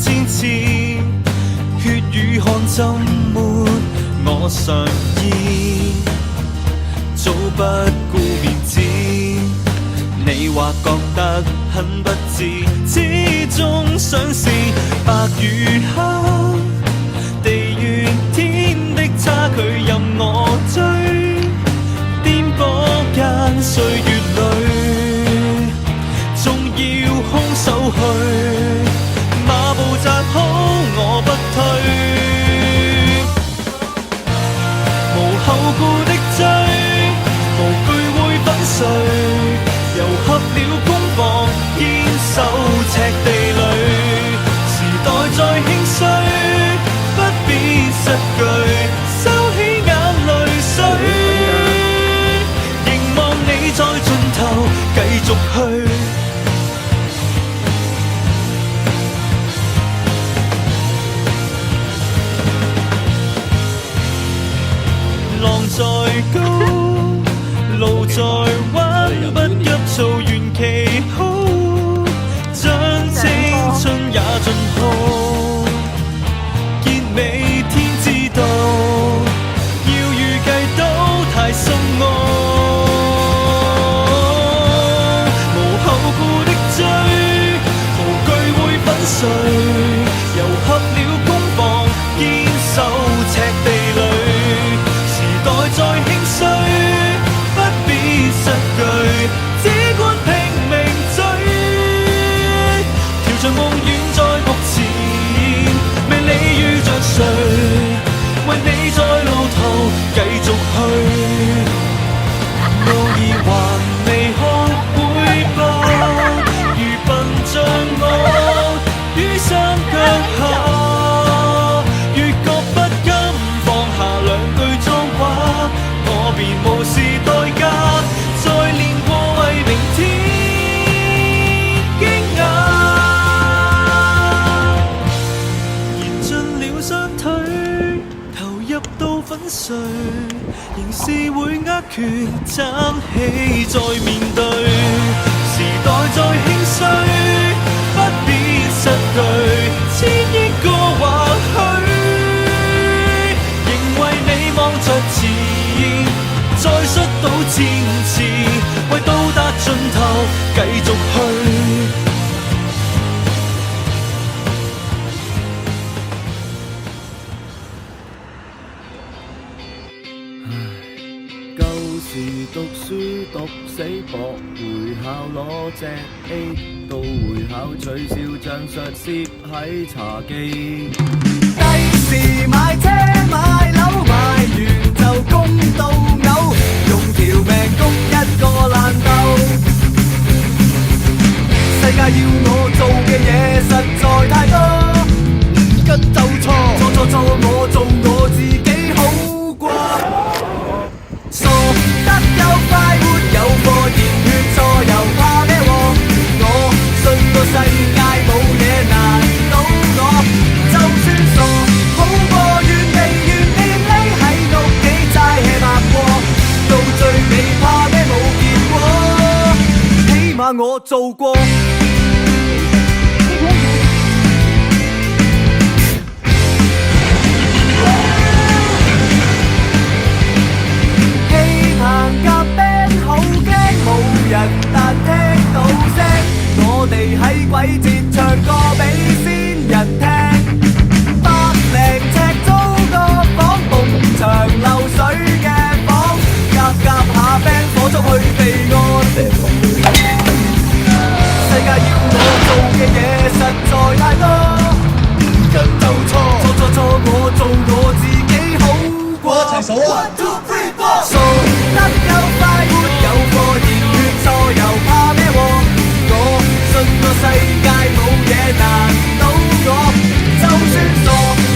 堅持，血與汗浸沒我上衣，早不顧面子。你或覺得很不智，始終想試白與黑，地與天的差距任我追，顛簸間歲月裏，縱要空手去，馬步扎好我不退，無後顧的追，無懼會粉碎。又合了攻防，堅守赤地裏，時代在興衰，不必失據，收起眼淚水，凝望你在盡頭繼續去。浪在高，路在彎，不急躁，原期好，將青春也盡好。結尾天知道，要預計都太深奧。無後顧的追，無懼會粉碎，又合了攻防，堅守赤地裏，時代在興衰，不必失據，只管拼命追，條像夢遠在目前，未理遇着誰，為你在路途繼續去，路兒還未學會步，如笨像我於山腳下，越覺不甘放下兩句髒話，我便無視代價，再練過為明天驚訝，延盡了雙腿，投入到粉碎，仍是會握拳爭氣再面對，時代在興衰，不必失去千億個或許，仍為你望着前，再摔倒千次，為到達盡頭繼續去。舊時讀書讀死搏會考攞隻 A， 到會考取消將術攝喺茶几。第時買車買樓買完就供到嘔，用條命供一個爛竇。世界要我做嘅嘢實在太多，唔跟就錯，錯我做我自己好過。傻得有快活有個熱血錯又怕咩喎？我信個世界冇嘢難倒我，就算傻好過原地匿喺屋企齋 hea 白過，到最尾怕咩冇結果，起碼我做過。但聽到聲，我哋喺鬼節唱歌俾先人聽，百零尺租個房，埲牆漏水嘅房，夾下 band 火燭去避岸。世界要我做嘅嘢實在太多，唔跟就錯，我做我自己好過。一齊數啊！ 1, 2, 3, 4傻得有快活有個熱血錯又怕咩喎？我信個世界冇嘢難倒我，就算傻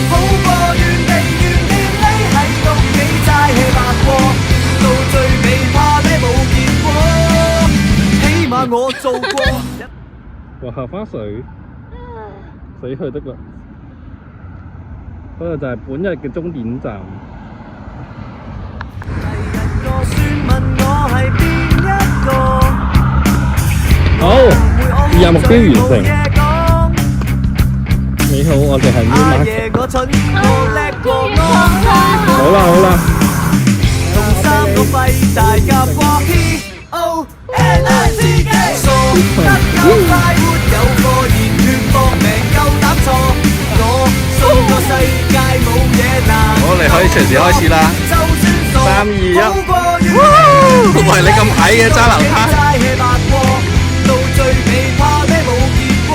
好過原地匿喺屋企齋 hea 白過，到最尾怕咩冇結果，起碼我做過。哇！下花水死去得啦！嗰個就係本日嘅終點站。好，任務目標完成。你好，我哋係 New 阿 Market。爺我蠢，我叻過我，好啦好啦，同三個廢大夾過 PONICK， 傻得夠快活有個熱血搏命夠膽錯，我信個世界冇嘢難。好，你可以隨時開始啦。就算傻3、2、1好過怨喂，你咁矮嘅揸流灘。齋 hea 白過，到最尾怕咩冇結果？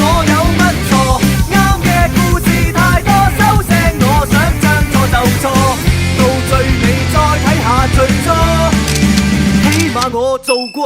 我有乜錯？啱嘅故事太多，收聲我想將錯就錯，到最尾再睇下最初，起碼我做過。